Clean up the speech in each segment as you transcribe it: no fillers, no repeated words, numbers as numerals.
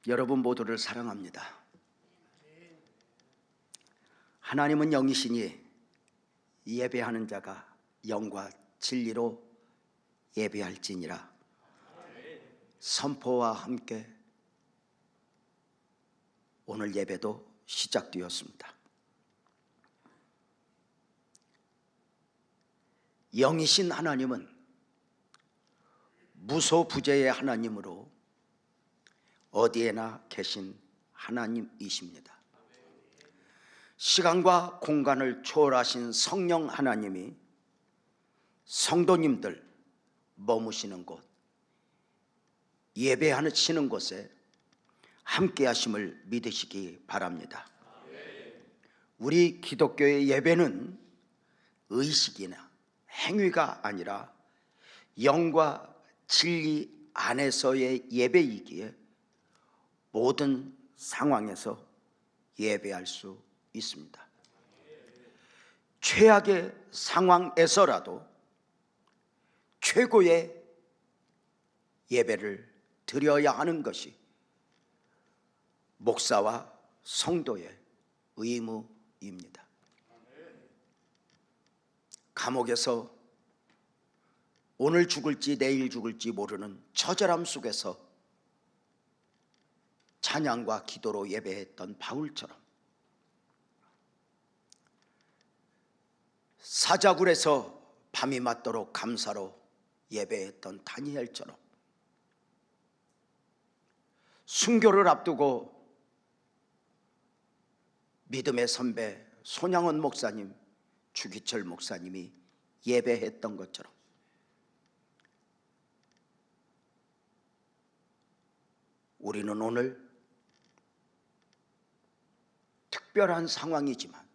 여러분 모두를 사랑합니다. 하나님은 영이시니 예배하는 자가 영과 진리로 예배할지니라 선포와 함께 오늘 예배도 시작되었습니다. 영이신 하나님은 무소부재의 하나님으로 어디에나 계신 하나님이십니다. 시간과 공간을 초월하신 성령 하나님이 성도님들 머무시는 곳, 예배하시는 곳에 함께 하심을 믿으시기 바랍니다. 우리 기독교의 예배는 의식이나 행위가 아니라 영과 진리 안에서의 예배이기에 모든 상황에서 예배할 수 있습니다. 최악의 상황에서라도 최고의 예배를 드려야 하는 것이 목사와 성도의 의무입니다. 감옥에서 오늘 죽을지 내일 죽을지 모르는 처절함 속에서 찬양과 기도로 예배했던 바울처럼, 사자굴에서 밤이 맞도록 감사로 예배했던 다니엘처럼, 순교를 앞두고 믿음의 선배 손양원 목사님, 주기철 목사님이 예배했던 것처럼 우리는 오늘 특별한 상황이지만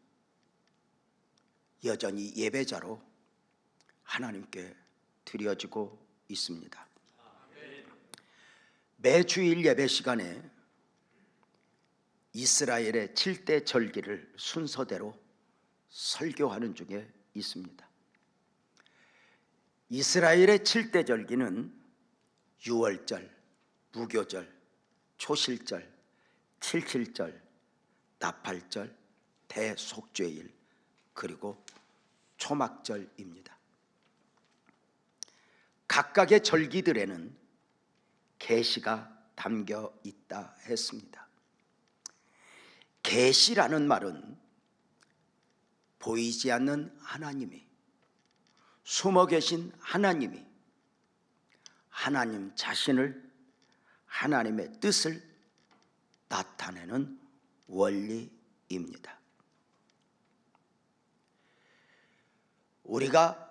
여전히 예배자로 하나님께 드려지고 있습니다. 매주일 예배 시간에 이스라엘의 7대 절기를 순서대로 설교하는 중에 있습니다. 이스라엘의 7대 절기는 유월절, 무교절, 초실절, 칠칠절, 나팔절, 대속죄일, 그리고 초막절입니다. 각각의 절기들에는 계시가 담겨 있다 했습니다. 계시라는 말은 보이지 않는 하나님이, 숨어 계신 하나님이 하나님 자신을, 하나님의 뜻을 나타내는 원리입니다. 우리가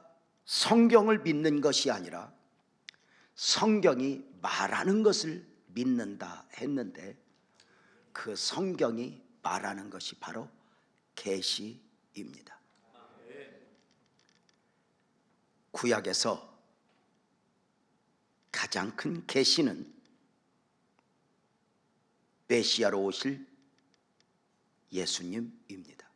성경을 믿는 것이 아니라 성경이 말하는 것을 믿는다 했는데, 그 성경이 말하는 것이 바로 계시입니다. 구약에서 가장 큰 계시는 메시아로 오실 예수님입니다.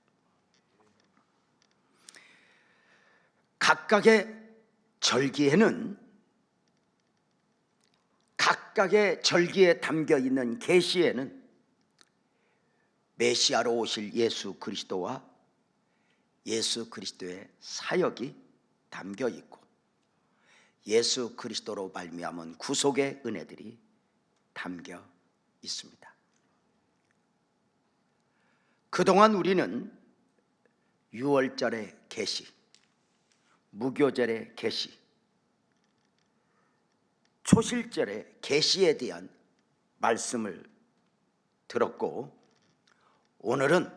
각각의 절기에는, 각각의 절기에 담겨 있는 계시에는 메시아로 오실 예수 그리스도와 예수 그리스도의 사역이 담겨 있고, 예수 그리스도로 말미암은 구속의 은혜들이 담겨 있습니다. 그동안 우리는 유월절의 계시, 무교절의 계시, 초실절의 계시에 대한 말씀을 들었고, 오늘은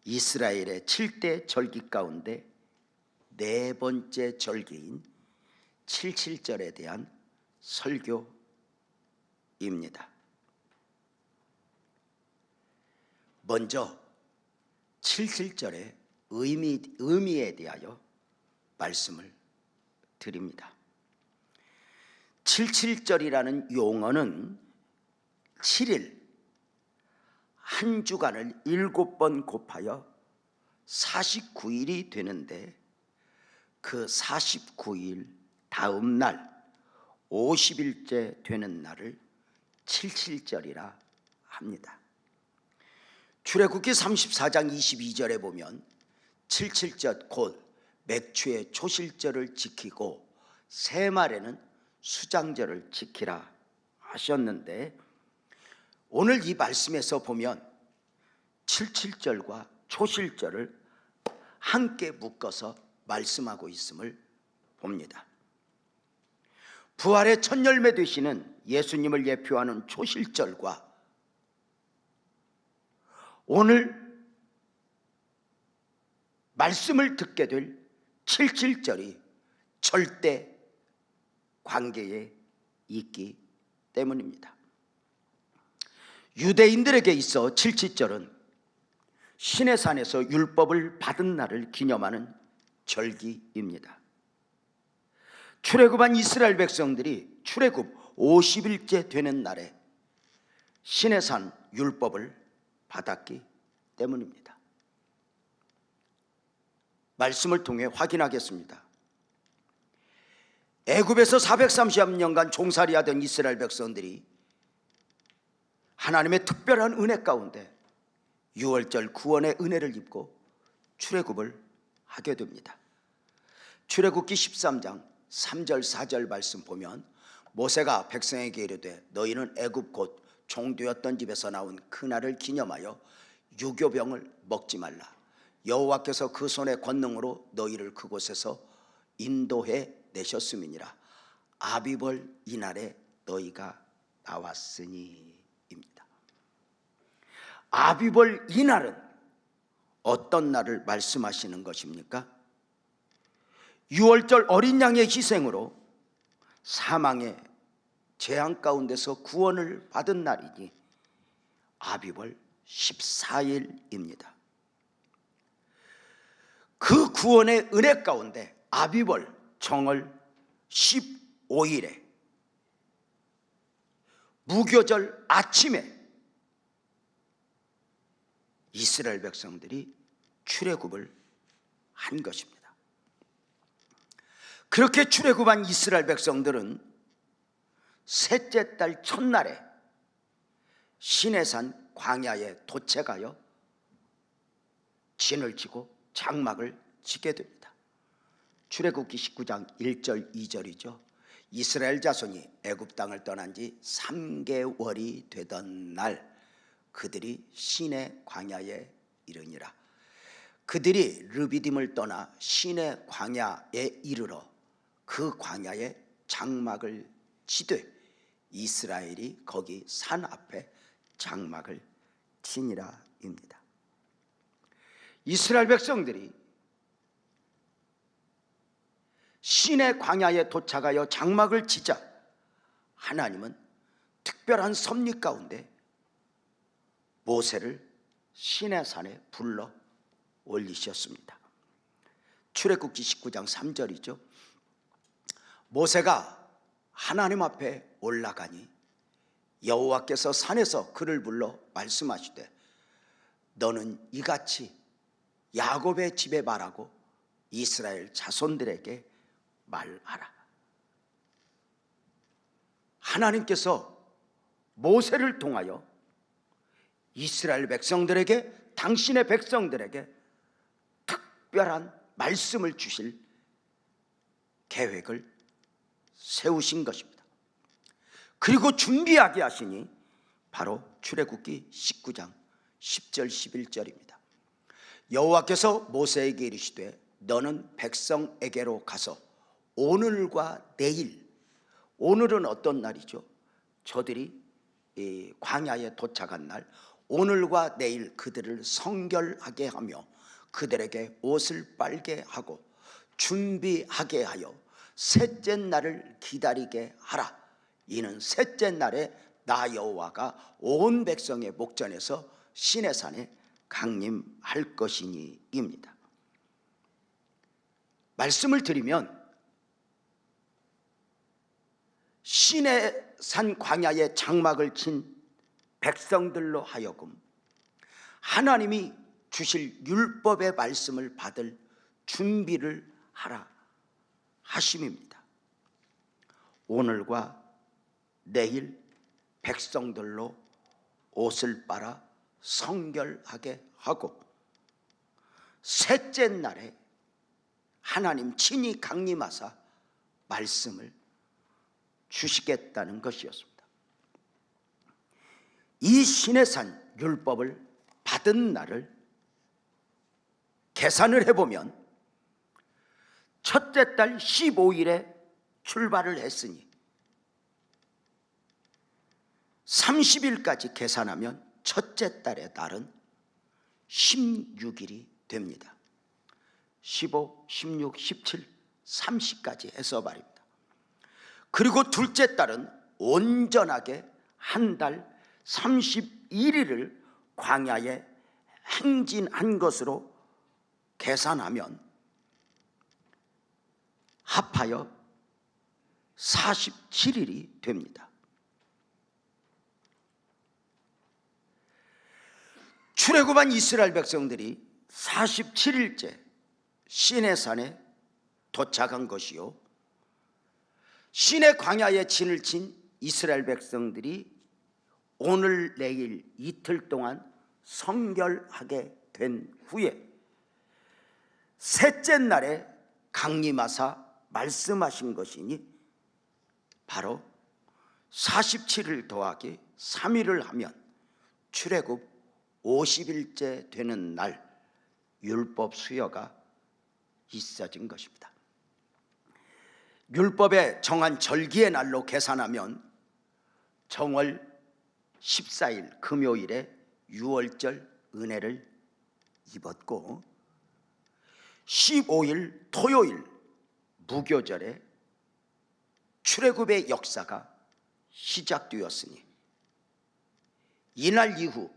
이스라엘의 7대 절기 가운데 네 번째 절기인 칠칠절에 대한 설교입니다. 먼저 칠칠절의 의미에 대하여 말씀을 드립니다. 칠칠절이라는 용어는 7일, 한 주간을 7번 곱하여 49일이 되는데, 그 49일 다음 날 50일째 되는 날을 칠칠절이라 합니다. 출애굽기 34장 22절에 보면 칠칠절 곧 맥추의 초실절을 지키고 새말에는 수장절을 지키라 하셨는데, 오늘 이 말씀에서 보면 칠칠절과 초실절을 함께 묶어서 말씀하고 있음을 봅니다. 부활의 첫 열매 되시는 예수님을 예표하는 초실절과 오늘 말씀을 듣게 될 칠칠절이 절대 관계에 있기 때문입니다. 유대인들에게 있어 칠칠절은 시내산에서 율법을 받은 날을 기념하는 절기입니다. 출애굽한 이스라엘 백성들이 출애굽 50일째 되는 날에 시내산 율법을 받았기 때문입니다. 말씀을 통해 확인하겠습니다. 애굽에서 430년간 종살이하던 이스라엘 백성들이 하나님의 특별한 은혜 가운데 유월절 구원의 은혜를 입고 출애굽을 하게 됩니다. 출애굽기 13장 3절 4절 말씀 보면 모세가 백성에게 이르되 너희는 애굽 곧 종되었던 집에서 나온 그날을 기념하여 유교병을 먹지 말라. 여호와께서 그 손의 권능으로 너희를 그곳에서 인도해 내셨음이니라. 아비벌 이날에 너희가 나왔으니 입니다. 아비벌 이날은 어떤 날을 말씀하시는 것입니까? 유월절 어린 양의 희생으로 사망의 재앙 가운데서 구원을 받은 날이니 아비벌 14일입니다. 그 구원의 은혜 가운데 아비벌 정월 15일에 무교절 아침에 이스라엘 백성들이 출애굽을 한 것입니다. 그렇게 출애굽한 이스라엘 백성들은 셋째 달 첫날에 시내산 광야에 도착하여 진을 치고 장막을 치게 됩니다. 출애굽기 19장 1절 2절이죠. 이스라엘 자손이 애굽 땅을 떠난 지 3개월이 되던 날 그들이 시내 광야에 이르니라. 그들이 르비딤을 떠나 시내 광야에 이르러 그 광야에 장막을 치되 이스라엘이 거기 산 앞에 장막을 치니라입니다. 이스라엘 백성들이 시내 광야에 도착하여 장막을 치자 하나님은 특별한 섭리 가운데 모세를 시내산에 불러 올리셨습니다. 출애굽기 19장 3절이죠. 모세가 하나님 앞에 올라가니 여호와께서 산에서 그를 불러 말씀하시되 너는 이같이 야곱의 집에 말하고 이스라엘 자손들에게 말하라. 하나님께서 모세를 통하여 이스라엘 백성들에게, 당신의 백성들에게 특별한 말씀을 주실 계획을 세우신 것입니다. 그리고 준비하게 하시니 바로 출애굽기 19장 10절 11절입니다. 여호와께서 모세에게 이르시되 너는 백성에게로 가서 오늘과 내일, 오늘은 어떤 날이죠? 저들이 광야에 도착한 날, 오늘과 내일 그들을 성결하게 하며 그들에게 옷을 빨게 하고 준비하게 하여 셋째 날을 기다리게 하라. 이는 셋째 날에 나 여호와가 온 백성의 목전에서 시내산에 강림할 것이니입니다. 말씀을 드리면 시내산 광야에 장막을 친 백성들로 하여금 하나님이 주실 율법의 말씀을 받을 준비를 하라 하심입니다. 오늘과 내일 백성들로 옷을 빨아 성결하게 하고 셋째 날에 하나님 친히 강림하사 말씀을 주시겠다는 것이었습니다. 이 시내산 율법을 받은 날을 계산을 해보면 첫째 달 15일에 출발을 했으니 30일까지 계산하면 첫째 달의 날은 16일이 됩니다. 15, 16, 17, 30까지 해서 말입니다. 그리고 둘째 달은 온전하게 한 달 31일을 광야에 행진한 것으로 계산하면 합하여 47일이 됩니다. 출애굽한 이스라엘 백성들이 47일째 시내산에 도착한 것이요, 시내 광야에 진을 친 이스라엘 백성들이 오늘 내일 이틀 동안 성결하게 된 후에 셋째 날에 강림하사 말씀하신 것이니 바로 47일 더하기 3일을 하면 출애굽 50일째 되는 날 율법 수여가 있어진 것입니다. 율법에 정한 절기의 날로 계산하면 정월 14일 금요일에 유월절 은혜를 입었고 15일 토요일 무교절에 출애굽의 역사가 시작되었으니 이날 이후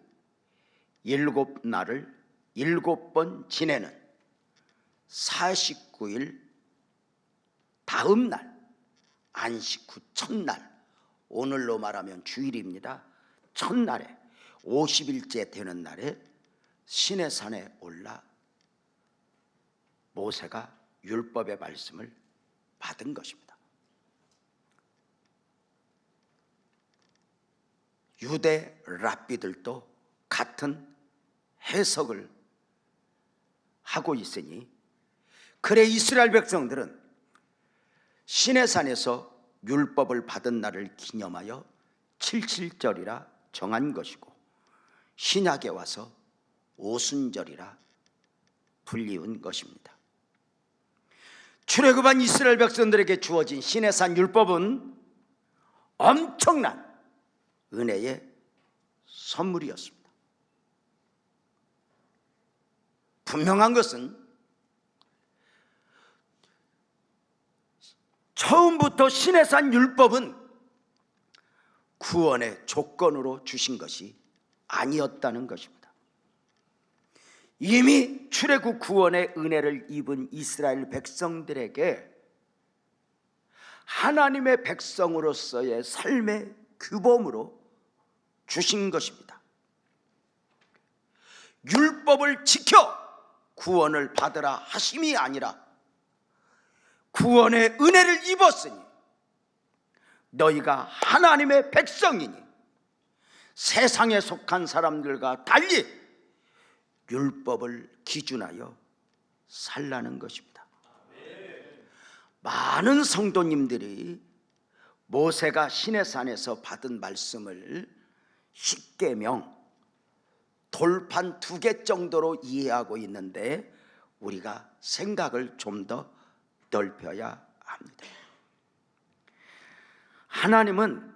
7날을 7번 지내는 49일 다음 날 안식 후 첫날, 오늘로 말하면 주일입니다. 첫날에 50일째 되는 날에 시내산에 올라 모세가 율법의 말씀을 받은 것입니다. 유대 랍비들도 같은 해석을 하고 있으니 그래 이스라엘 백성들은 시내산에서 율법을 받은 날을 기념하여 77절이라 정한 것이고 신약에 와서 오순절이라 불리운 것입니다. 출애굽한 이스라엘 백성들에게 주어진 시내산 율법은 엄청난 은혜의 선물이었습니다. 분명한 것은 처음부터 시내산 율법은 구원의 조건으로 주신 것이 아니었다는 것입니다. 이미 출애굽 구원의 은혜를 입은 이스라엘 백성들에게 하나님의 백성으로서의 삶의 규범으로 주신 것입니다. 율법을 지켜 구원을 받으라 하심이 아니라 구원의 은혜를 입었으니 너희가 하나님의 백성이니 세상에 속한 사람들과 달리 율법을 기준하여 살라는 것입니다. 많은 성도님들이 모세가 시내산에서 받은 말씀을 십계명, 돌판 2개 정도로 이해하고 있는데 우리가 생각을 좀 더 넓혀야 합니다. 하나님은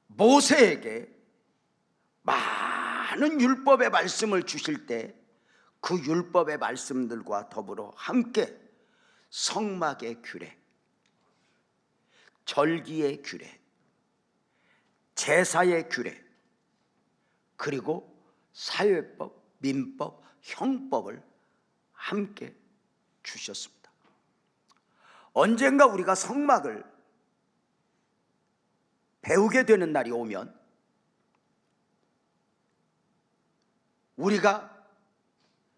모세에게 많은 율법의 말씀을 주실 때 그 율법의 말씀들과 더불어 함께 성막의 규례, 절기의 규례, 제사의 규례, 그리고 사회법, 민법, 형법을 함께 주셨습니다. 언젠가 우리가 성막을 배우게 되는 날이 오면 우리가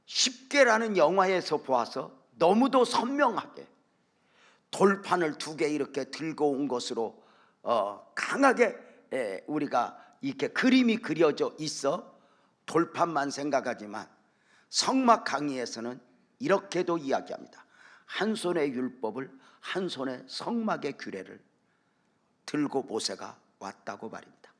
10개라는 영화에서 보아서 너무도 선명하게 돌판을 2개 이렇게 들고 온 것으로 강하게 우리가 이렇게 그림이 그려져 있어 돌판만 생각하지만 성막 강의에서는 이렇게도 이야기합니다. 한 손에 율법을, 한 손에 성막의 규례를 들고 모세가 왔다고 말입니다.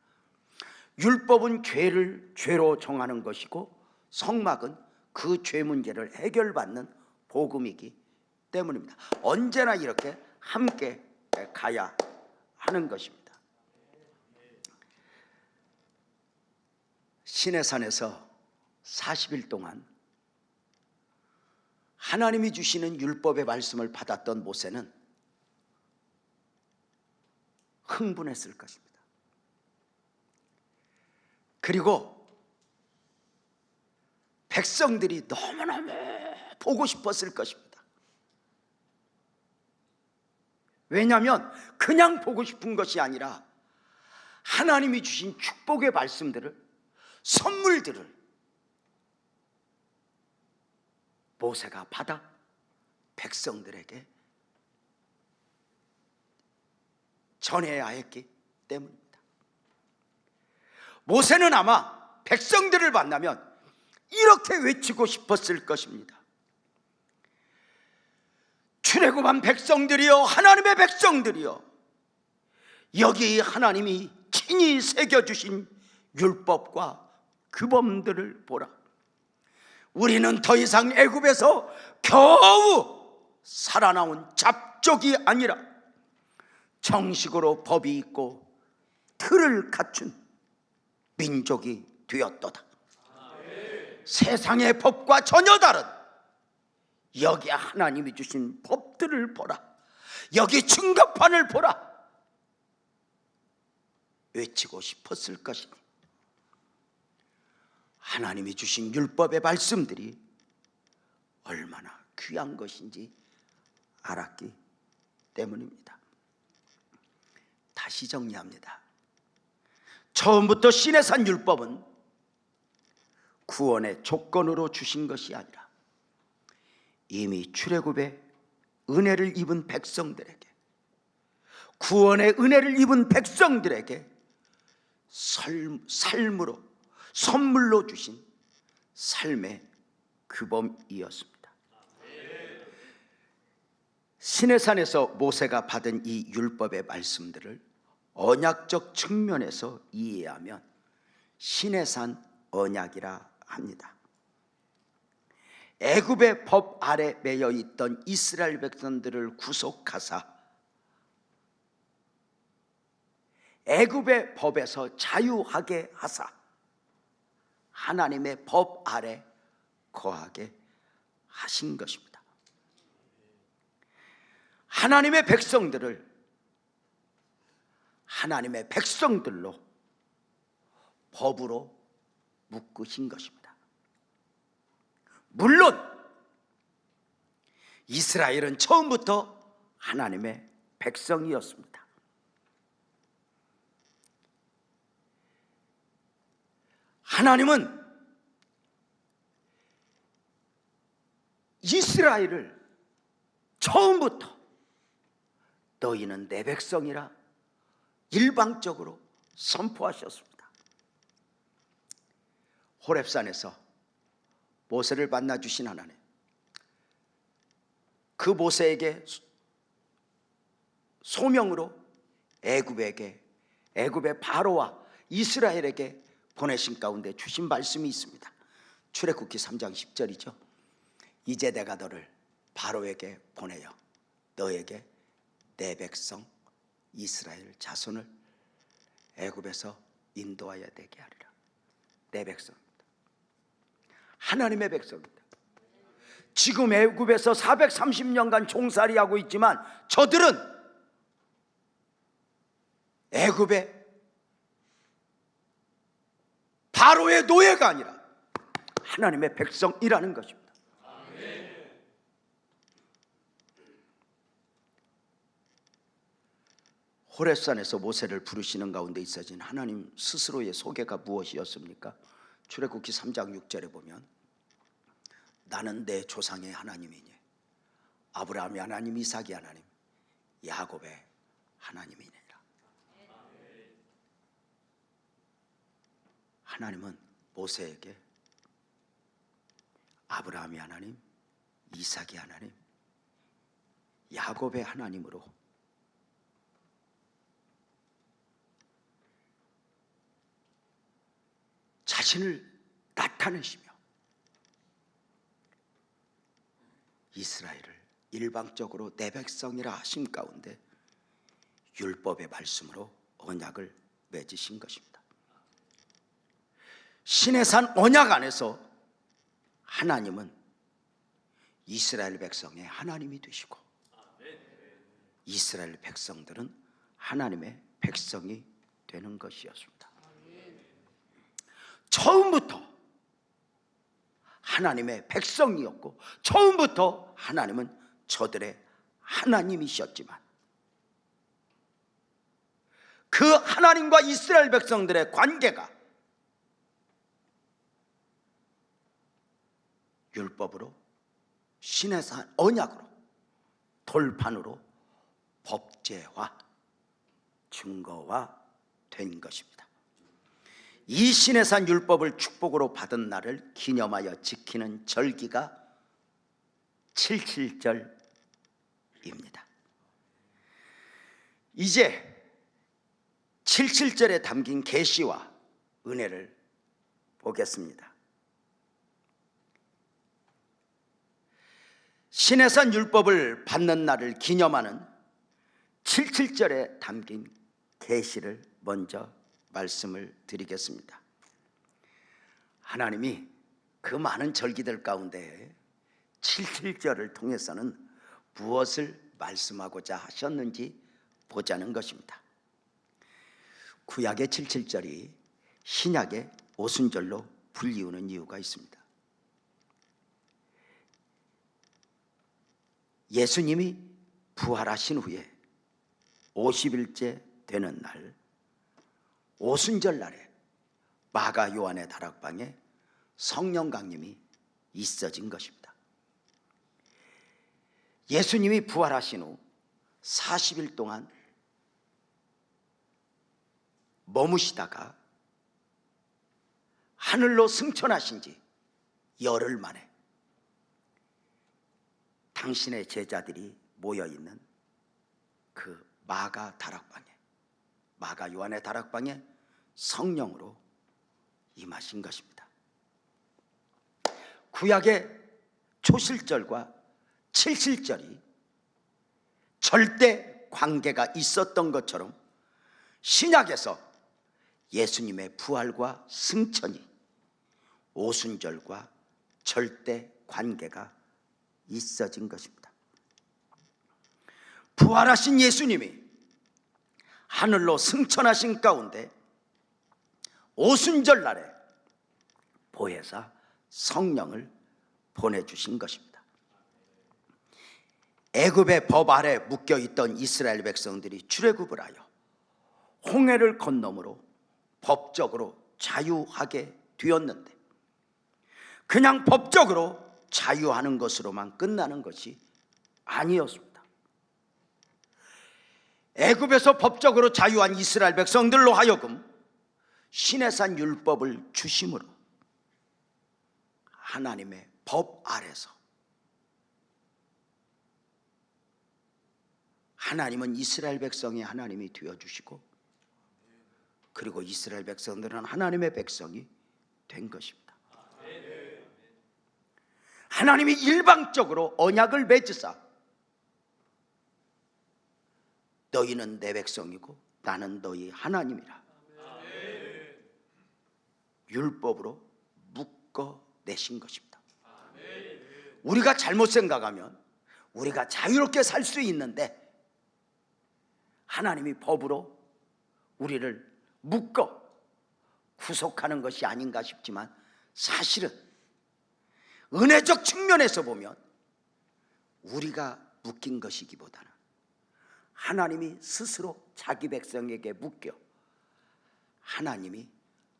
율법은 죄를 죄로 정하는 것이고 성막은 그 죄 문제를 해결받는 복음이기 때문입니다. 언제나 이렇게 함께 가야 하는 것입니다. 시내산에서 40일 동안 하나님이 주시는 율법의 말씀을 받았던 모세는 흥분했을 것입니다. 그리고 백성들이 너무너무 보고 싶었을 것입니다. 왜냐하면 그냥 보고 싶은 것이 아니라 하나님이 주신 축복의 말씀들을, 선물들을 모세가 받아 백성들에게 전해야 했기 때문입니다. 모세는 아마 백성들을 만나면 이렇게 외치고 싶었을 것입니다. 출애굽한 백성들이여, 하나님의 백성들이여, 여기 하나님이 친히 새겨주신 율법과 규범들을 보라. 우리는 더 이상 애굽에서 겨우 살아나온 잡족이 아니라 정식으로 법이 있고 틀을 갖춘 민족이 되었도다. 세상의 법과 전혀 다른 여기 하나님이 주신 법들을 보라, 여기 증거판을 보라 외치고 싶었을 것이니 하나님이 주신 율법의 말씀들이 얼마나 귀한 것인지 알았기 때문입니다. 다시 정리합니다. 처음부터 시내산 율법은 구원의 조건으로 주신 것이 아니라 이미 출애굽의 은혜를 입은 백성들에게, 구원의 은혜를 입은 백성들에게 삶으로, 선물로 주신 삶의 규범이었습니다. 시내산에서 모세가 받은 이 율법의 말씀들을 언약적 측면에서 이해하면 시내산 언약이라 합니다. 애굽의 법 아래 매여 있던 이스라엘 백성들을 구속하사 애굽의 법에서 자유하게 하사 하나님의 법 아래 거하게 하신 것입니다. 하나님의 백성들을 하나님의 백성들로 법으로 묶으신 것입니다. 물론 이스라엘은 처음부터 하나님의 백성이었습니다. 하나님은 이스라엘을 처음부터 너희는 내 백성이라 일방적으로 선포하셨습니다. 호렙산에서 모세를 만나 주신 하나님, 그 모세에게 소명으로 애굽의 바로와 이스라엘에게 보내신 가운데 주신 말씀이 있습니다. 출애굽기 3장 10절이죠. 이제 내가 너를 바로에게 보내어 너에게 내 백성 이스라엘 자손을 애굽에서 인도하여 되게 하리라. 내 백성입니다. 하나님의 백성입니다. 지금 애굽에서 430년간 종살이하고 있지만 저들은 애굽의 바로의 노예가 아니라 하나님의 백성이라는 것입니다. 호렙산에서 모세를 부르시는 가운데 있어진 하나님 스스로의 소개가 무엇이었습니까? 출애굽기 3장 6절에 보면 나는 내 조상의 하나님이니 아브라함의 하나님, 이삭의 하나님, 야곱의 하나님이니라. 하나님은 모세에게 아브라함의 하나님, 이삭의 하나님, 야곱의 하나님으로 자신을 나타내시며 이스라엘을 일방적으로 내 백성이라 하심 가운데 율법의 말씀으로 언약을 맺으신 것입니다. 시내산 언약 안에서 하나님은 이스라엘 백성의 하나님이 되시고 이스라엘 백성들은 하나님의 백성이 되는 것이었습니다. 처음부터 하나님의 백성이었고 처음부터 하나님은 저들의 하나님이셨지만 그 하나님과 이스라엘 백성들의 관계가 율법으로 시내산 언약으로 돌판으로 법제화 증거화 된 것입니다. 이 시내산 율법을 축복으로 받은 날을 기념하여 지키는 절기가 칠칠절입니다. 이제 칠칠절에 담긴 계시와 은혜를 보겠습니다. 시내산 율법을 받는 날을 기념하는 칠칠절에 담긴 계시를 먼저 말씀을 드리겠습니다. 하나님이 그 많은 절기들 가운데 칠칠절을 통해서는 무엇을 말씀하고자 하셨는지 보자는 것입니다. 구약의 칠칠절이 신약의 오순절로 불리우는 이유가 있습니다. 예수님이 부활하신 후에 50일째 되는 날 오순절 날에 마가 요한의 다락방에 성령 강림이 있어진 것입니다. 예수님이 부활하신 후 40일 동안 머무시다가 하늘로 승천하신 지 열흘 만에 당신의 제자들이 모여있는 그 마가 다락방에 마가 요한의 다락방에 성령으로 임하신 것입니다. 구약의 초실절과 칠실절이 절대 관계가 있었던 것처럼 신약에서 예수님의 부활과 승천이 오순절과 절대 관계가 있어진 것입니다. 부활하신 예수님이 하늘로 승천하신 가운데 오순절 날에 보혜사 성령을 보내주신 것입니다. 애굽의 법 아래 묶여있던 이스라엘 백성들이 출애굽을 하여 홍해를 건너므로 법적으로 자유하게 되었는데 그냥 법적으로 자유하는 것으로만 끝나는 것이 아니었습니다. 애굽에서 법적으로 자유한 이스라엘 백성들로 하여금 시내산 율법을 주심으로 하나님의 법 아래서 하나님은 이스라엘 백성의 하나님이 되어주시고 그리고 이스라엘 백성들은 하나님의 백성이 된 것입니다. 하나님이 일방적으로 언약을 맺으사 너희는 내 백성이고 나는 너희 하나님이라 율법으로 묶어내신 것입니다. 우리가 잘못 생각하면 우리가 자유롭게 살 수 있는데 하나님이 법으로 우리를 묶어 구속하는 것이 아닌가 싶지만 사실은 은혜적 측면에서 보면 우리가 묶인 것이기보다는 하나님이 스스로 자기 백성에게 묶여 하나님이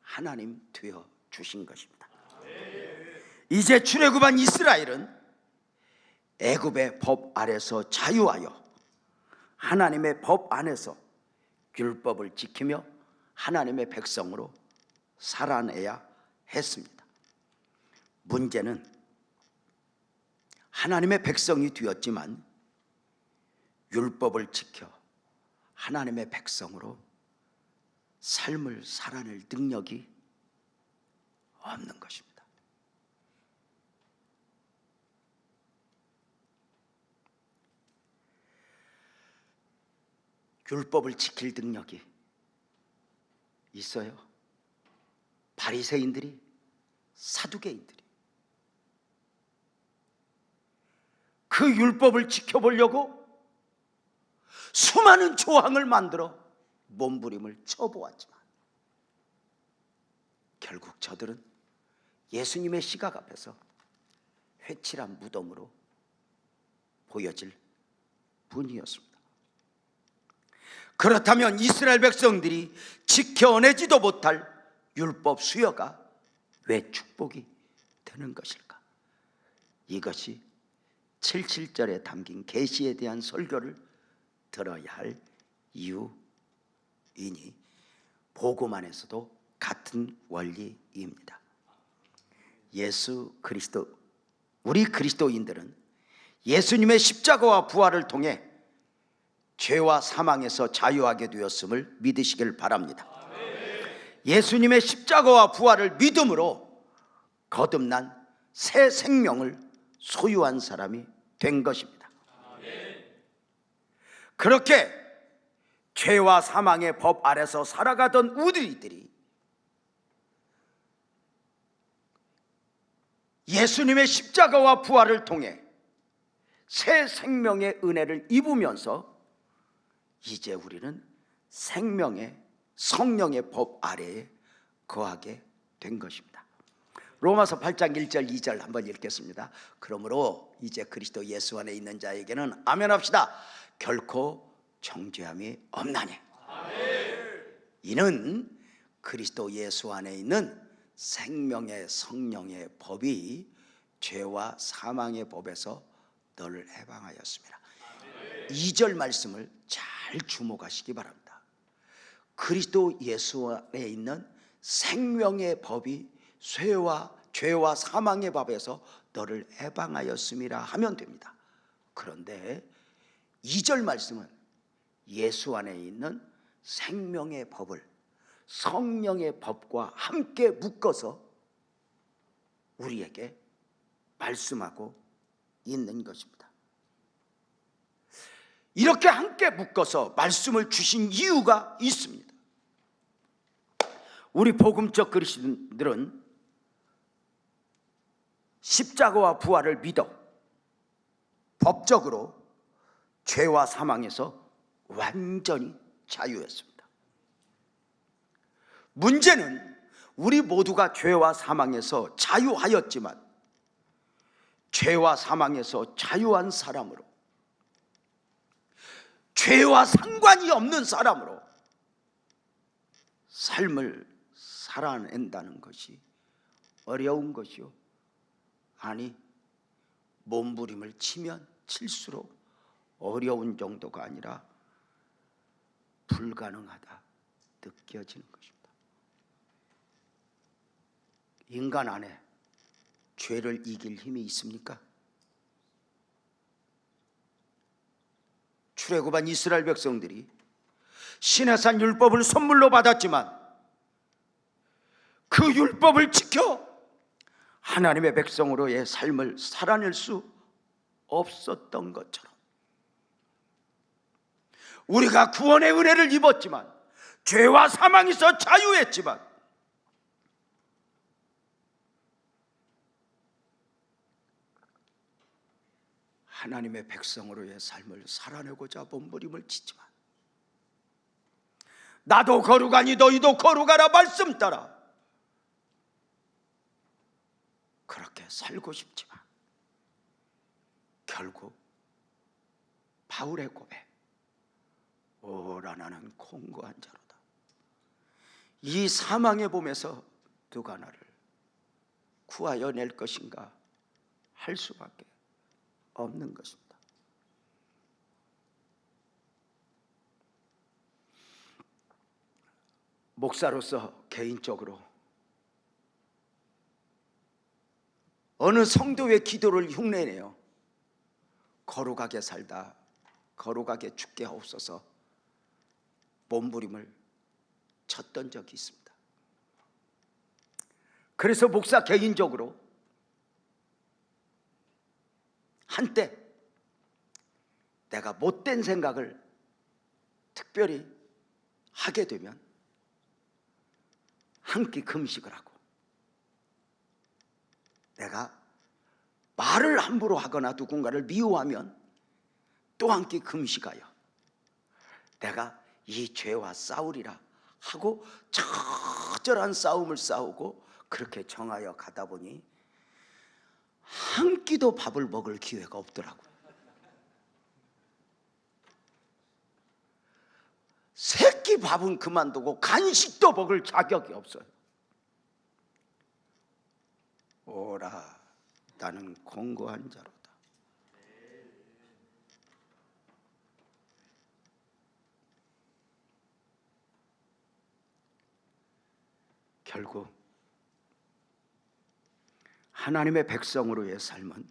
하나님 되어 주신 것입니다. 이제 출애굽한 이스라엘은 애굽의 법 아래서 자유하여 하나님의 법 안에서 율법을 지키며 하나님의 백성으로 살아내야 했습니다. 문제는 하나님의 백성이 되었지만 율법을 지켜 하나님의 백성으로 삶을 살아낼 능력이 없는 것입니다. 율법을 지킬 능력이 있어요. 바리새인들이, 사두개인들이 그 율법을 지켜보려고 수많은 조항을 만들어 몸부림을 쳐보았지만 결국 저들은 예수님의 시각 앞에서 회칠한 무덤으로 보여질 뿐이었습니다. 그렇다면 이스라엘 백성들이 지켜내지도 못할 율법 수여가 왜 축복이 되는 것일까? 이것이 77절에 담긴 계시에 대한 설교를 들어야 할 이유이니 복음 안에서도 같은 원리입니다. 예수 그리스도, 우리 그리스도인들은 예수님의 십자가와 부활을 통해 죄와 사망에서 자유하게 되었음을 믿으시길 바랍니다. 예수님의 십자가와 부활을 믿음으로 거듭난 새 생명을 소유한 사람이 된 것입니다. 그렇게 죄와 사망의 법 아래서 살아가던 우리들이 예수님의 십자가와 부활을 통해 새 생명의 은혜를 입으면서 이제 우리는 생명의 성령의 법 아래에 거하게 된 것입니다. 로마서 8장 1절 2절 한번 읽겠습니다. 그러므로 이제 그리스도 예수 안에 있는 자에게는 아멘합시다. 결코 정죄함이 없나니. 이는 그리스도 예수 안에 있는 생명의 성령의 법이 죄와 사망의 법에서 너를 해방하였습니다. 2절 말씀을 잘 주목하시기 바랍니다. 그리스도 예수 안에 있는 생명의 법이 죄와 사망의 법에서 너를 해방하였음이라 하면 됩니다. 그런데 2절 말씀은 예수 안에 있는 생명의 법을 성령의 법과 함께 묶어서 우리에게 말씀하고 있는 것입니다. 이렇게 함께 묶어서 말씀을 주신 이유가 있습니다. 우리 복음적 그리스도인들은 십자가와 부활을 믿어 법적으로 죄와 사망에서 완전히 자유했습니다. 문제는 우리 모두가 죄와 사망에서 자유하였지만 죄와 사망에서 자유한 사람으로, 죄와 상관이 없는 사람으로 삶을 살아낸다는 것이 어려운 것이요, 아니 몸부림을 치면 칠수록 어려운 정도가 아니라 불가능하다 느껴지는 것입니다. 인간 안에 죄를 이길 힘이 있습니까? 출애굽한 이스라엘 백성들이 시내산 율법을 선물로 받았지만 그 율법을 지켜 하나님의 백성으로의 삶을 살아낼 수 없었던 것처럼 우리가 구원의 은혜를 입었지만 죄와 사망에서 자유했지만 하나님의 백성으로의 삶을 살아내고자 몸부림을 치지만 나도 거룩하니 너희도 거룩하라 말씀 따라 그렇게 살고 싶지만 결국 바울의 고백, 오라 나는 공고한 자로다. 이 사망의 봄에서 누가 나를 구하여 낼 것인가 할 수밖에 없는 것입니다. 목사로서 개인적으로 어느 성도의 기도를 흉내내요. 거룩하게 살다 거룩하게 죽게 하옵소서 몸부림을 쳤던 적이 있습니다. 그래서 목사 개인적으로 한때 내가 못된 생각을 특별히 하게 되면 한 끼 금식을 하고, 내가 말을 함부로 하거나 누군가를 미워하면 또 한 끼 금식하여 내가 이 죄와 싸우리라 하고 처절한 싸움을 싸우고 그렇게 정하여 가다 보니 한 끼도 밥을 먹을 기회가 없더라고요. 세 끼 밥은 그만두고 간식도 먹을 자격이 없어요. 오라 나는 공고한 자로다. 결국 하나님의 백성으로의 삶은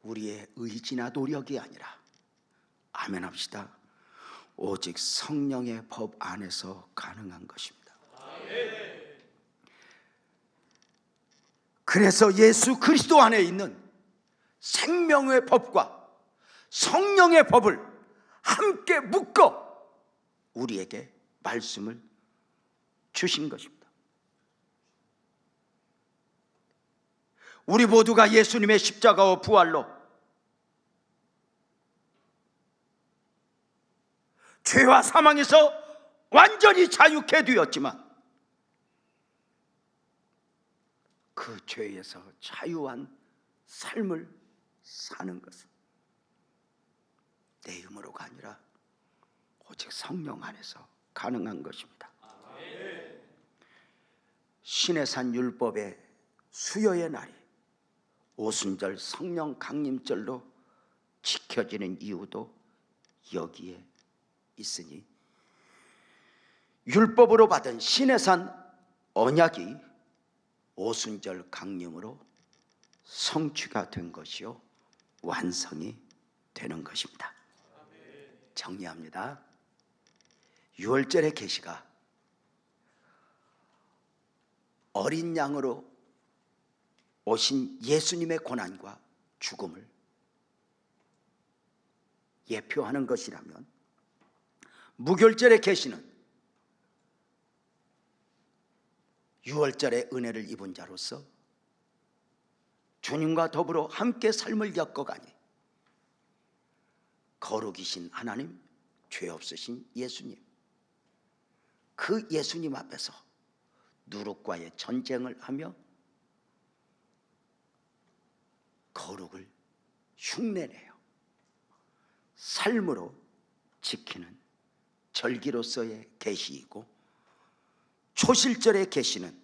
우리의 의지나 노력이 아니라, 아멘 합시다, 오직 성령의 법 안에서 가능한 것입니다. 그래서 예수 그리스도 안에 있는 생명의 법과 성령의 법을 함께 묶어 우리에게 말씀을 주신 것입니다. 우리 모두가 예수님의 십자가와 부활로 죄와 사망에서 완전히 자유케 되었지만, 그 죄에서 자유한 삶을 사는 것은 내 힘으로가 아니라 오직 성령 안에서 가능한 것입니다. 시내산 율법의 수요의 날이 오순절 성령 강림절로 지켜지는 이유도 여기에 있으니, 율법으로 받은 시내산 언약이 오순절 강림으로 성취가 된 것이요 완성이 되는 것입니다. 정리합니다. 유월절의 계시가 어린 양으로 오신 예수님의 고난과 죽음을 예표하는 것이라면, 무교절의 계시는 유월절의 은혜를 입은 자로서 주님과 더불어 함께 삶을 엮어가니 거룩이신 하나님, 죄 없으신 예수님, 그 예수님 앞에서 누룩과의 전쟁을 하며 거룩을 흉내내요 삶으로 지키는 절기로서의 계시이고, 초실절의 계시는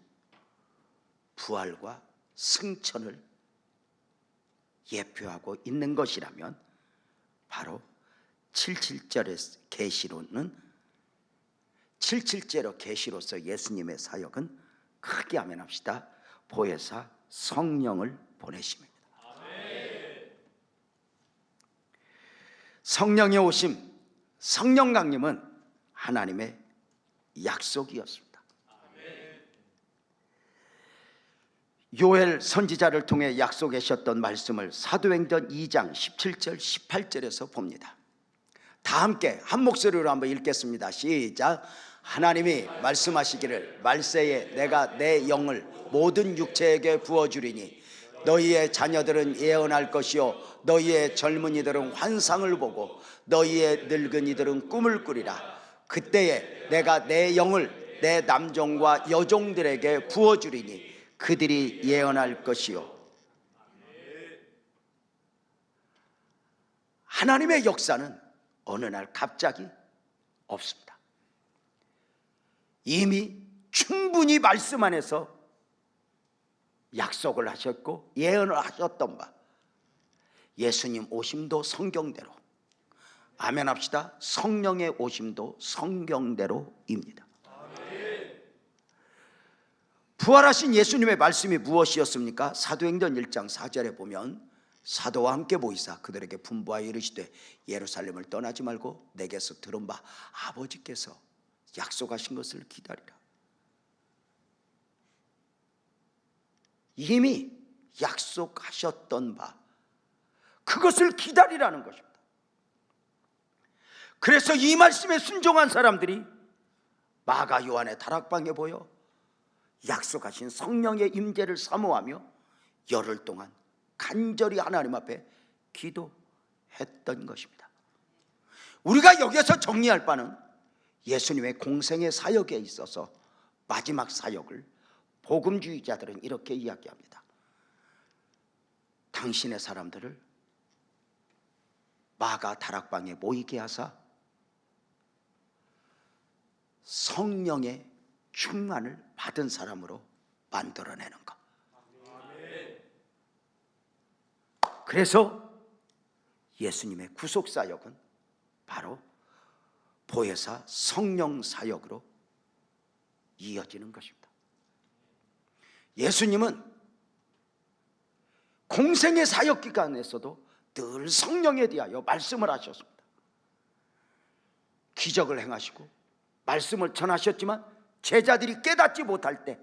부활과 승천을 예표하고 있는 것이라면, 바로 77절의 계시로는, 77제로 계시로서 예수님의 사역은 크게 아멘 합시다, 보혜사 성령을 보내심입니다. 성령의 오심, 성령 강림은 하나님의 약속이었습니다. 요엘 선지자를 통해 약속하셨던 말씀을 사도행전 2장 17절 18절에서 봅니다. 다 함께 한 목소리로 한번 읽겠습니다. 시작. 하나님이 말씀하시기를 말세에 내가 내 영을 모든 육체에게 부어주리니 너희의 자녀들은 예언할 것이요 너희의 젊은이들은 환상을 보고 너희의 늙은이들은 꿈을 꾸리라. 그때에 내가 내 영을 내 남종과 여종들에게 부어주리니 그들이 예언할 것이요. 하나님의 역사는 어느 날 갑자기 없습니다. 이미 충분히 말씀 안에서 약속을 하셨고 예언을 하셨던 바, 예수님 오심도 성경대로, 아멘 합시다, 성령의 오심도 성경대로입니다. 부활하신 예수님의 말씀이 무엇이었습니까? 사도행전 1장 4절에 보면 사도와 함께 모이사 그들에게 분부하여 이르시되 예루살렘을 떠나지 말고 내게서 들은 바 아버지께서 약속하신 것을 기다리라. 이미 약속하셨던 바 그것을 기다리라는 것입니다. 그래서 이 말씀에 순종한 사람들이 마가 요한의 다락방에 보여 약속하신 성령의 임재를 사모하며 열흘 동안 간절히 하나님 앞에 기도했던 것입니다. 우리가 여기서 정리할 바는 예수님의 공생의 사역에 있어서 마지막 사역을 복음주의자들은 이렇게 이야기합니다. 당신의 사람들을 마가 다락방에 모이게 하사 성령의 충만을 받은 사람으로 만들어내는 것. 그래서 예수님의 구속사역은 바로 보혜사 성령 사역으로 이어지는 것입니다. 예수님은 공생의 사역 기간에서도 늘 성령에 대하여 말씀을 하셨습니다. 기적을 행하시고 말씀을 전하셨지만 제자들이 깨닫지 못할 때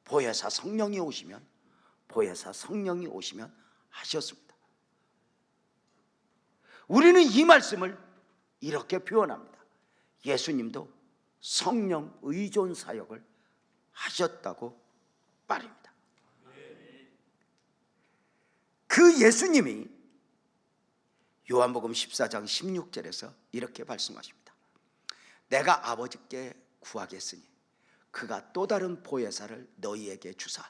보혜사 성령이 오시면 하셨습니다. 우리는 이 말씀을 이렇게 표현합니다. 예수님도 성령 의존 사역을 하셨다고 말입니다. 그 예수님이 요한복음 14장 16절에서 이렇게 말씀하십니다. 내가 아버지께 구하겠으니 그가 또 다른 보혜사를 너희에게 주사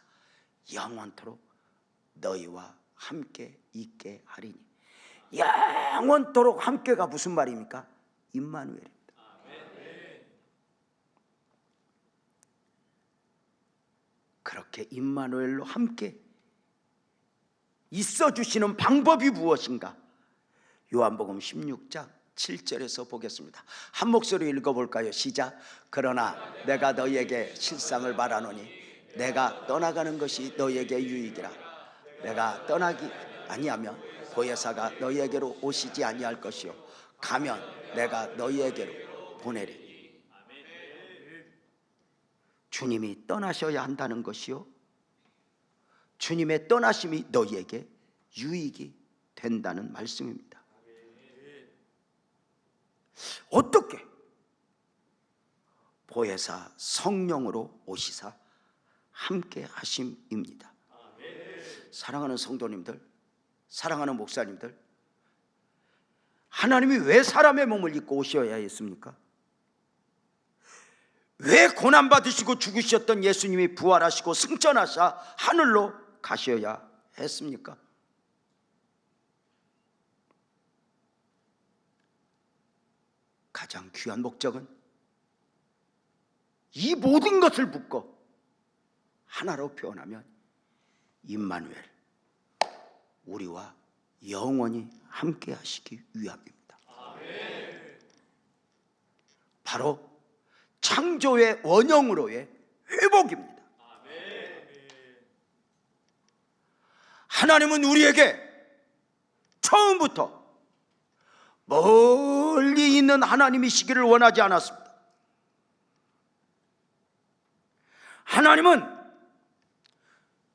영원토록 너희와 함께 있게 하리니. 영원토록 함께가 무슨 말입니까? 임마누엘입니다. 그렇게 임마누엘로 함께 있어 주시는 방법이 무엇인가? 요한복음 16장 7절에서 보겠습니다. 한 목소리 읽어볼까요? 시작. 그러나 내가 너희에게 실상을 말하노니 내가 떠나가는 것이 너희에게 유익이라. 내가 떠나기 아니하면 보혜사가 너희에게로 오시지 아니할 것이요 가면 내가 너희에게로 보내리니. 주님이 떠나셔야 한다는 것이요 주님의 떠나심이 너희에게 유익이 된다는 말씀입니다. 어떻게? 보혜사 성령으로 오시사 함께 하심입니다. 사랑하는 성도님들, 사랑하는 목사님들, 하나님이 왜 사람의 몸을 입고 오셔야 했습니까? 왜 고난받으시고 죽으셨던 예수님이 부활하시고 승천하사 하늘로 가셔야 했습니까? 가장 귀한 목적은 이 모든 것을 묶어 하나로 표현하면 임마누엘, 우리와 영원히 함께 하시기 위함입니다. 바로 창조의 원형으로의 회복입니다. 하나님은 우리에게 처음부터 멀리 있는 하나님이시기를 원하지 않았습니다. 하나님은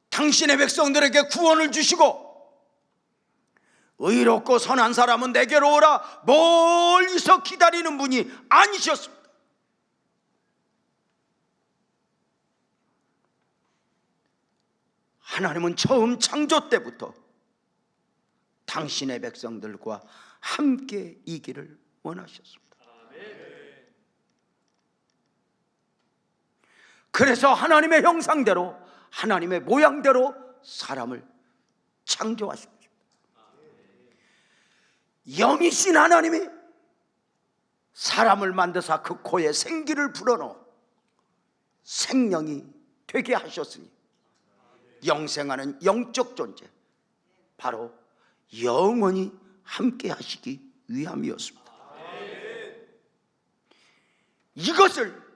당신의 백성들에게 구원을 주시고 의롭고 선한 사람은 내게로 오라 멀리서 기다리는 분이 아니셨습니다. 하나님은 처음 창조 때부터 당신의 백성들과 함께 이기를 원하셨습니다. 그래서 하나님의 형상대로 하나님의 모양대로 사람을 창조하신 것입니다. 영이신 하나님이 사람을 만드사 그 코에 생기를 불어넣어 생명이 되게 하셨으니 영생하는 영적 존재, 바로 영원히 함께 하시기 위함이었습니다. 이것을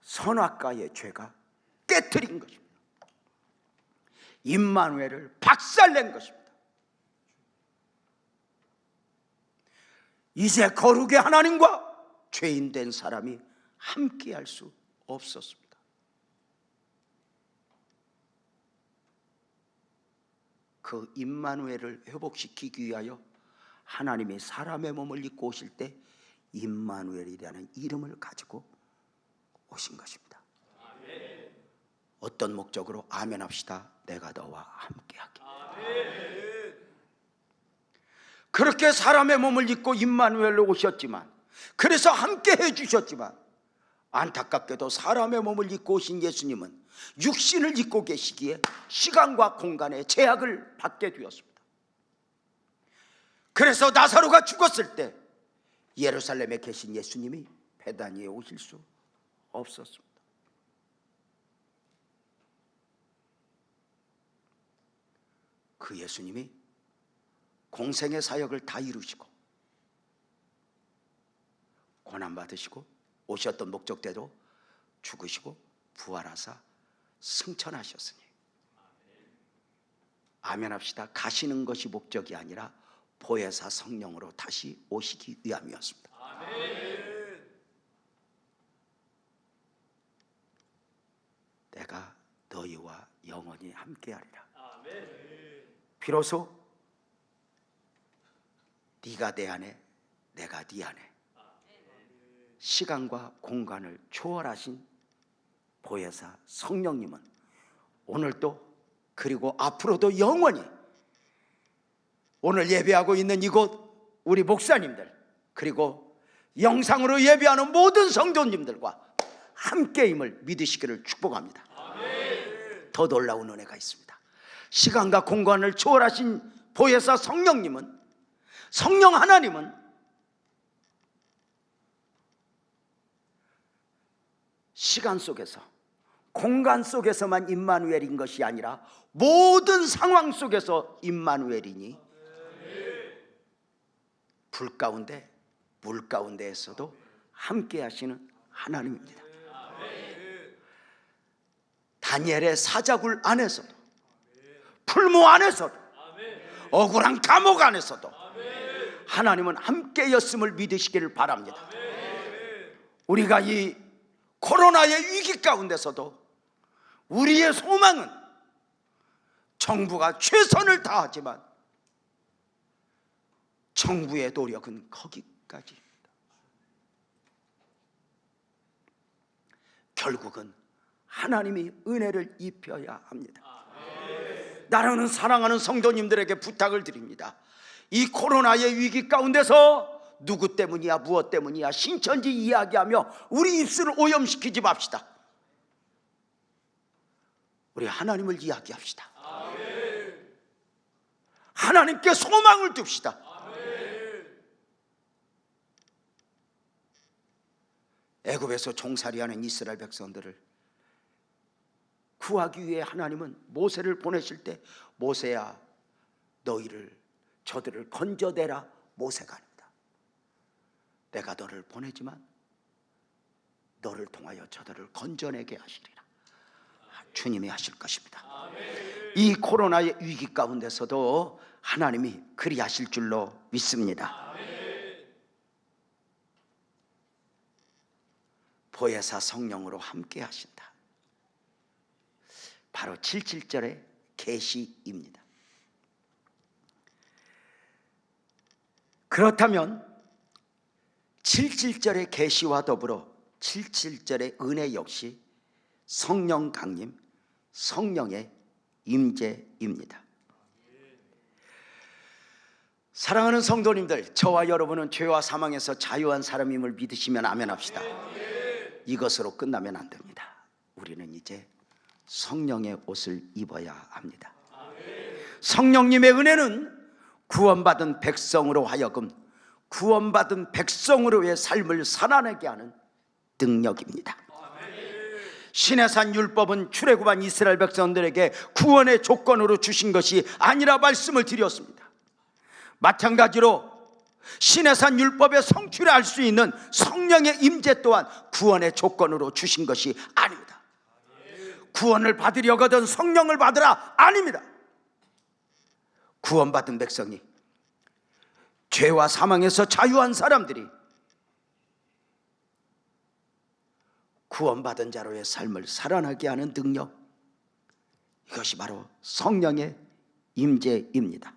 선악과의 죄가 깨트린 것입니다. 임마누엘을 박살낸 것입니다. 이제 거룩의 하나님과 죄인 된 사람이 함께할 수 없었습니다. 그 임마누엘을 회복시키기 위하여 하나님이 사람의 몸을 입고 오실 때 임마누엘이라는 이름을 가지고 오신 것입니다. 어떤 목적으로? 아멘 합시다. 내가 너와 함께하게. 그렇게 사람의 몸을 입고 임마누엘로 오셨지만, 그래서 함께 해주셨지만, 안타깝게도 사람의 몸을 입고 오신 예수님은 육신을 입고 계시기에 시간과 공간의 제약을 받게 되었습니다. 그래서 나사로가 죽었을 때 예루살렘에 계신 예수님이 베다니에 오실 수 없었습니다. 그 예수님이 공생의 사역을 다 이루시고 고난받으시고 오셨던 목적대로 죽으시고 부활하사 승천하셨으니, 아멘 합시다. 가시는 것이 목적이 아니라 보혜사 성령으로 다시 오시기 위함이었습니다. 내가 너희와 영원히 함께하리라. 비로소 네가 내 안에, 내가 네 안에, 시간과 공간을 초월하신 보혜사 성령님은 오늘도, 그리고 앞으로도 영원히 오늘 예배하고 있는 이곳 우리 목사님들, 그리고 영상으로 예배하는 모든 성도님들과 함께임을 믿으시기를 축복합니다. 더 놀라운 은혜가 있습니다. 시간과 공간을 초월하신 보혜사 성령님은, 성령 하나님은 시간 속에서, 공간 속에서만 임마누엘인 것이 아니라 모든 상황 속에서 임마누엘이니, 불 가운데, 물 가운데에서도 함께 하시는 하나님입니다. 다니엘의 사자굴 안에서도, 풀무 안에서도, 억울한 감옥 안에서도 하나님은 함께였음을 믿으시기를 바랍니다. 우리가 이 코로나의 위기 가운데서도 우리의 소망은 정부가 최선을 다하지만 정부의 노력은 거기까지입니다. 결국은 하나님이 은혜를 입혀야 합니다. 나라는 사랑하는 성도님들에게 부탁을 드립니다. 이 코로나의 위기 가운데서 누구 때문이야, 무엇 때문이야, 신천지 이야기하며 우리 입술을 오염시키지 맙시다. 우리 하나님을 이야기합시다. 하나님께 소망을 둡시다. 애굽에서 종살이하는 이스라엘 백성들을 구하기 위해 하나님은 모세를 보내실 때, 모세야 저들을 건져내라. 모세가 아닙니다. 내가 너를 보내지만 너를 통하여 저들을 건져내게 하시리라. 주님이 하실 것입니다. 이 코로나의 위기 가운데서도 하나님이 그리하실 줄로 믿습니다. 보혜사 성령으로 함께 하신다. 바로 77절의 계시입니다. 그렇다면 77절의 계시와 더불어 77절의 은혜 역시 성령 강림, 성령의 임재입니다. 사랑하는 성도님들, 저와 여러분은 죄와 사망에서 자유한 사람임을 믿으시면 아멘 합시다. 이것으로 끝나면 안 됩니다. 우리는 이제 성령의 옷을 입어야 합니다. 성령님의 은혜는 구원받은 백성으로 하여금 구원받은 백성으로의 삶을 살아내게 하는 능력입니다. 시내산 율법은 출애굽한 이스라엘 백성들에게 구원의 조건으로 주신 것이 아니라 말씀을 드렸습니다. 마찬가지로 시내산 율법의 성취를 알 수 있는 성령의 임재 또한 구원의 조건으로 주신 것이 아닙니다. 구원을 받으려거든 성령을 받으라 아닙니다. 구원받은 백성이, 죄와 사망에서 자유한 사람들이 구원받은 자로의 삶을 살아나게 하는 능력, 이것이 바로 성령의 임재입니다.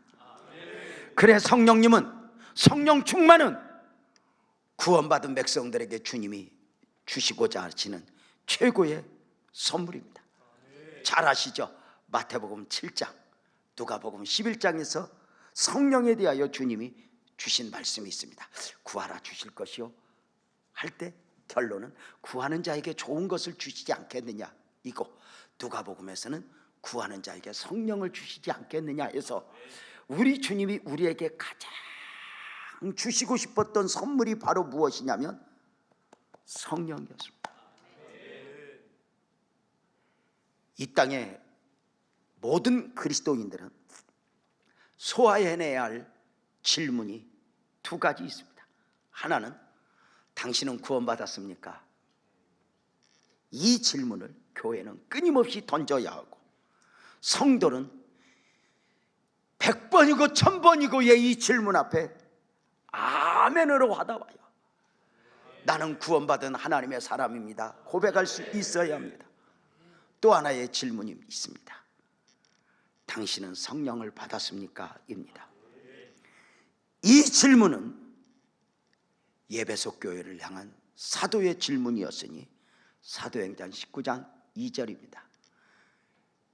그래 성령님은, 성령 충만은 구원받은 백성들에게 주님이 주시고자 하시는 최고의 선물입니다. 잘 아시죠? 마태복음 7장, 누가복음 11장에서 성령에 대하여 주님이 주신 말씀이 있습니다. 구하라 주실 것이요 할 때 결론은 구하는 자에게 좋은 것을 주시지 않겠느냐, 이거. 누가복음에서는 구하는 자에게 성령을 주시지 않겠느냐 해서 우리 주님이 우리에게 가장 주시고 싶었던 선물이 바로 무엇이냐면 성령이었습니다. 이 땅의 모든 그리스도인들은 소화해내야 할 질문이 두 가지 있습니다. 하나는 당신은 구원받았습니까? 이 질문을 교회는 끊임없이 던져야 하고, 성도는 100번이고 1000번이고 이 질문 앞에 아멘으로 화답하여 나는 구원받은 하나님의 사람입니다 고백할 수 있어야 합니다. 또 하나의 질문이 있습니다. 당신은 성령을 받았습니까? 입니다. 이 질문은 예배소 교회를 향한 사도의 질문이었으니 사도행전 19장 2절입니다.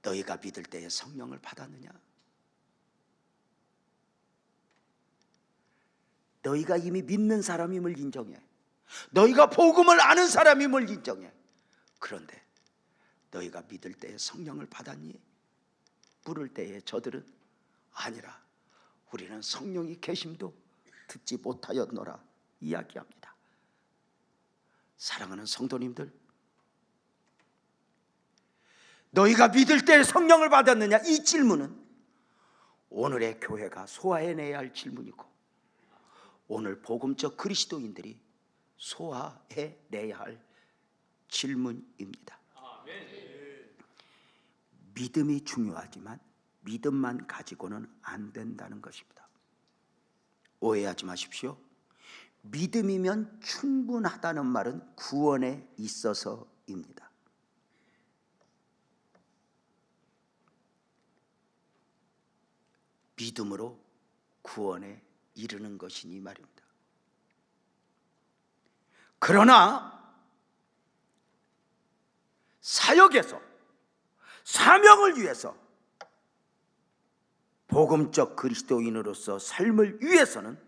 너희가 믿을 때에 성령을 받았느냐? 너희가 이미 믿는 사람임을 인정해. 너희가 복음을 아는 사람임을 인정해. 그런데 너희가 믿을 때에 성령을 받았니? 물을 때에 저들은 아니라 우리는 성령이 계심도 듣지 못하였노라 이야기합니다. 사랑하는 성도님들, 너희가 믿을 때에 성령을 받았느냐? 이 질문은 오늘의 교회가 소화해내야 할 질문이고, 오늘 복음적 그리스도인들이 소화해내야 할 질문입니다. 믿음이 중요하지만 믿음만 가지고는 안 된다는 것입니다. 오해하지 마십시오. 믿음이면 충분하다는 말은 구원에 있어서입니다. 믿음으로 구원에 이르는 것이니 말입니다. 그러나 사역에서, 사명을 위해서, 복음적 그리스도인으로서 삶을 위해서는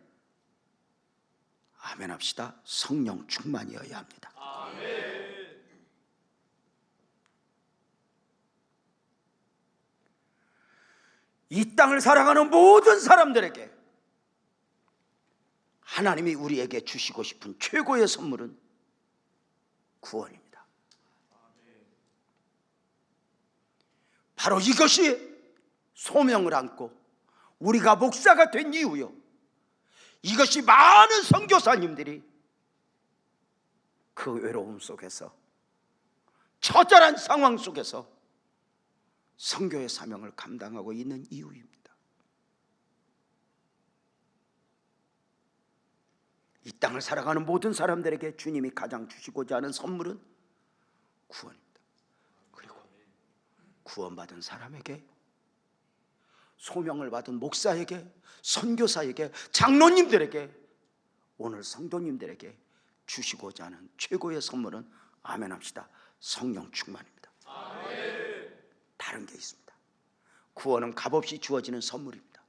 아멘 합시다. 성령 충만이어야 합니다. 아멘. 이 땅을 살아가는 모든 사람들에게 하나님이 우리에게 주시고 싶은 최고의 선물은 구원입니다. 바로 이것이 소명을 안고 우리가 목사가 된 이유요, 이것이 많은 선교사님들이 그 외로움 속에서, 처절한 상황 속에서 선교의 사명을 감당하고 있는 이유입니다. 이 땅을 살아가는 모든 사람들에게 주님이 가장 주시고자 하는 선물은 구원입니다. 그리고 구원받은 사람에게, 소명을 받은 목사에게, 선교사에게, 장로님들에게, 오늘 성도님들에게 주시고자 하는 최고의 선물은 아멘 합시다. 성령 충만입니다. 아멘. 다른 게 있습니다. 구원은 값없이 주어지는 선물입니다.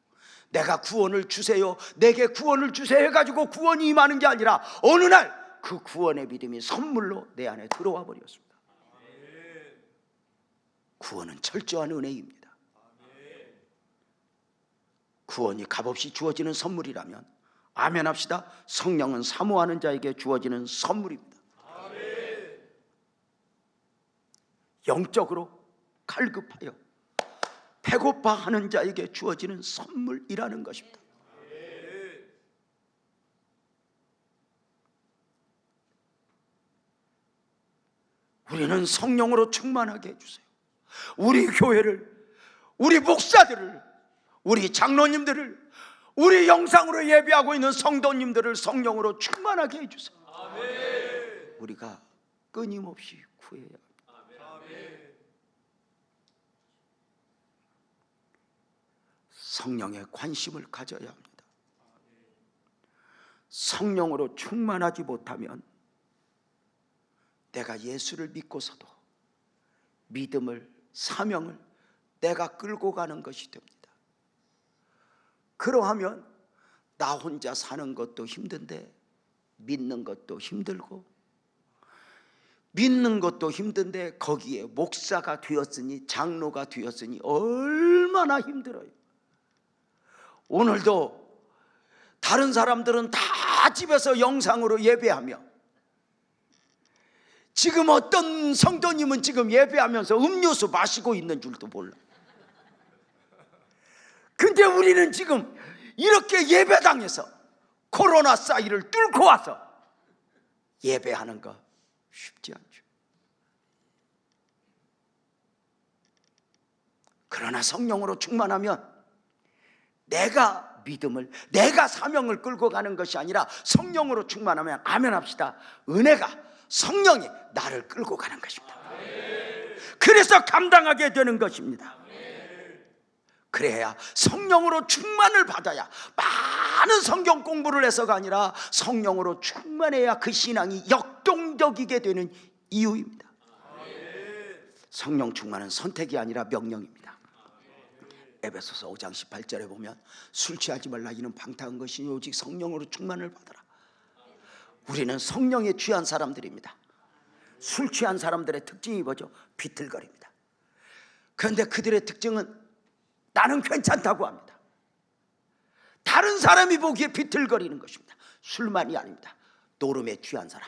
내가 구원을 주세요, 내게 구원을 주세요 해가지고 구원이 임하는 게 아니라 어느 날 그 구원의 믿음이 선물로 내 안에 들어와 버렸습니다. 구원은 철저한 은혜입니다. 구원이 값없이 주어지는 선물이라면 아멘 합시다. 성령은 사모하는 자에게 주어지는 선물입니다. 영적으로 갈급하여 배고파하는 자에게 주어지는 선물이라는 것입니다. 우리는 성령으로 충만하게 해주세요. 우리 교회를, 우리 목사들을, 우리 장로님들을, 우리 영상으로 예배하고 있는 성도님들을 성령으로 충만하게 해주세요. 아멘. 우리가 끊임없이 구해야 합니다. 아멘. 성령에 관심을 가져야 합니다. 성령으로 충만하지 못하면 내가 예수를 믿고서도 믿음을, 사명을 내가 끌고 가는 것이 됩니다. 그러하면 나 혼자 사는 것도 힘든데 믿는 것도 힘들고, 믿는 것도 힘든데 거기에 목사가 되었으니, 장로가 되었으니 얼마나 힘들어요. 오늘도 다른 사람들은 다 집에서 영상으로 예배하며, 지금 어떤 성도님은 지금 예배하면서 음료수 마시고 있는 줄도 몰라. 근데 우리는 지금 이렇게 예배당에서 코로나 사이를 뚫고 와서 예배하는 거 쉽지 않죠. 그러나 성령으로 충만하면 내가 믿음을, 내가 사명을 끌고 가는 것이 아니라 성령으로 충만하면, 아멘 합시다, 은혜가, 성령이 나를 끌고 가는 것입니다. 그래서 감당하게 되는 것입니다. 그래야 성령으로 충만을 받아야, 많은 성경 공부를 해서가 아니라 성령으로 충만해야 그 신앙이 역동적이게 되는 이유입니다. 성령 충만은 선택이 아니라 명령입니다. 에베소서 5장 18절에 보면 술 취하지 말라, 이는 방탕한 것이니 오직 성령으로 충만을 받아라. 우리는 성령에 취한 사람들입니다. 술 취한 사람들의 특징이 뭐죠? 비틀거립니다. 그런데 그들의 특징은 나는 괜찮다고 합니다. 다른 사람이 보기에 비틀거리는 것입니다. 술만이 아닙니다. 노름에 취한 사람,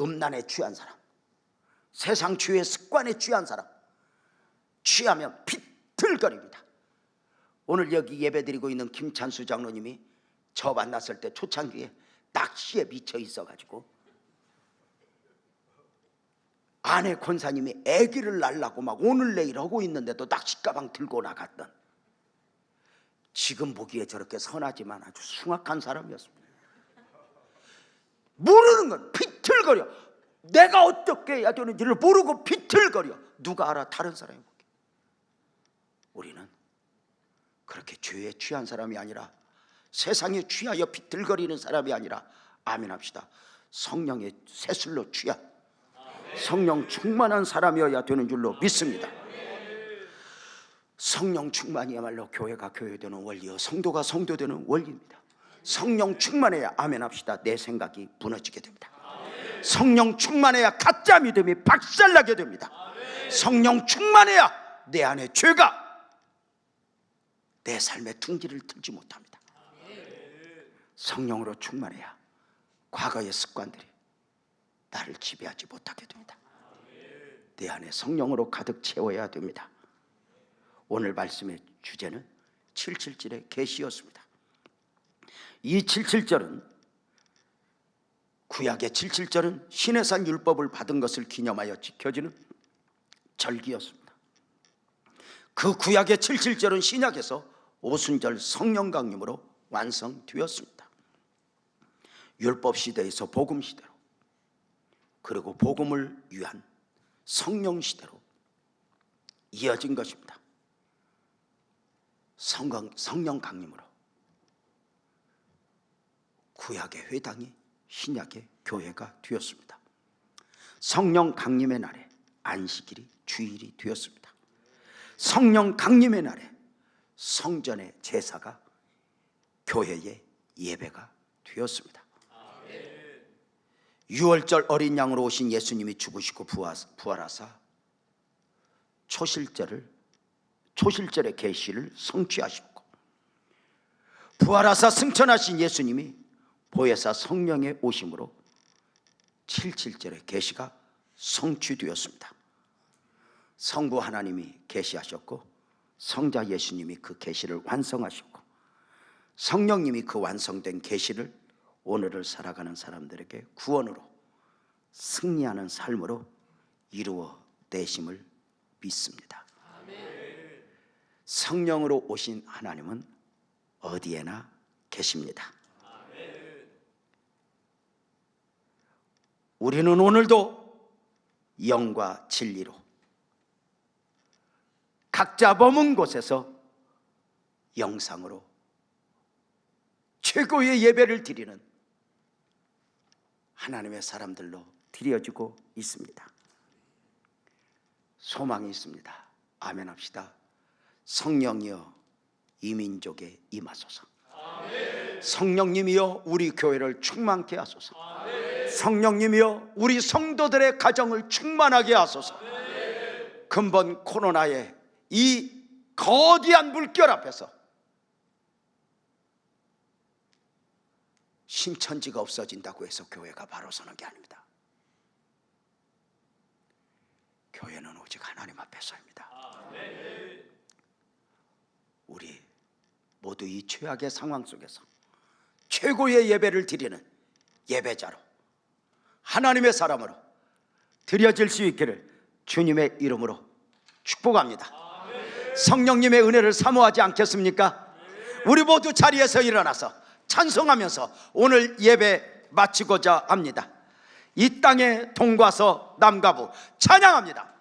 음란에 취한 사람, 세상 주의 습관에 취한 사람, 취하면 비틀거립니다. 오늘 여기 예배드리고 있는 김찬수 장로님이 저 만났을 때 초창기에 낚시에 미쳐 있어가지고 아내 권사님이 아기를 낳으려고 막 오늘 내일 하고 있는데도 낚시 가방 들고 나갔던, 지금 보기에 저렇게 선하지만 아주 숭악한 사람이었습니다. 모르는 건 비틀거려. 내가 어떻게 해야 되는지를 모르고 비틀거려. 누가 알아? 다른 사람이 보기. 우리는 그렇게 죄에 취한 사람이 아니라, 세상에 취하여 비틀거리는 사람이 아니라, 아멘 합시다, 성령의 새술로 취한, 성령 충만한 사람이어야 되는 줄로 믿습니다. 성령 충만이야말로 교회가 교회되는 원리요, 성도가 성도되는 원리입니다. 성령 충만해야, 아멘 합시다, 내 생각이 무너지게 됩니다. 성령 충만해야 가짜 믿음이 박살나게 됩니다. 성령 충만해야 내 안에 죄가 내 삶의 둥지를 틀지 못합니다. 성령으로 충만해야 과거의 습관들이 나를 지배하지 못하게 됩니다. 내 안에 성령으로 가득 채워야 됩니다. 오늘 말씀의 주제는 777의 계시였습니다. 이 777절은, 구약의 777절은 시내산 율법을 받은 것을 기념하여 지켜지는 절기였습니다. 그 구약의 777절은 신약에서 오순절 성령 강림으로 완성되었습니다. 율법 시대에서 복음 시대로, 그리고 복음을 위한 성령 시대로 이어진 것입니다. 성령 강림으로 구약의 회당이 신약의 교회가 되었습니다. 성령 강림의 날에 안식일이 주일이 되었습니다. 성령 강림의 날에 성전의 제사가 교회의 예배가 되었습니다. 유월절 어린 양으로 오신 예수님이 죽으시고 부활하사 초실절의 계시를 성취하셨고, 부활하사 승천하신 예수님이 보혜사 성령의 오심으로 7.7절의 계시가 성취되었습니다. 성부 하나님이 계시하셨고, 성자 예수님이 그 계시를 완성하셨고, 성령님이 그 완성된 계시를 오늘을 살아가는 사람들에게 구원으로, 승리하는 삶으로 이루어내심을 믿습니다. 성령으로 오신 하나님은 어디에나 계십니다. 우리는 오늘도 영과 진리로 각자 머문 곳에서 영상으로 최고의 예배를 드리는 하나님의 사람들로 드려지고 있습니다. 소망이 있습니다. 아멘 합시다. 성령이여 이 민족에 임하소서. 성령님이여 우리 교회를 충만케 하소서. 성령님이여 우리 성도들의 가정을 충만하게 하소서. 근본 코로나의 이 거대한 물결 앞에서 신천지가 없어진다고 해서 교회가 바로 서는 게 아닙니다. 교회는 오직 하나님 앞에 서입니다. 우리 모두 이 최악의 상황 속에서 최고의 예배를 드리는 예배자로 하나님의 사람으로 드려질 수 있기를 주님의 이름으로 축복합니다. 성령님의 은혜를 사모하지 않겠습니까? 우리 모두 자리에서 일어나서 찬송하면서 오늘 예배 마치고자 합니다. 이 땅의 동과 서 남과 부 찬양합니다.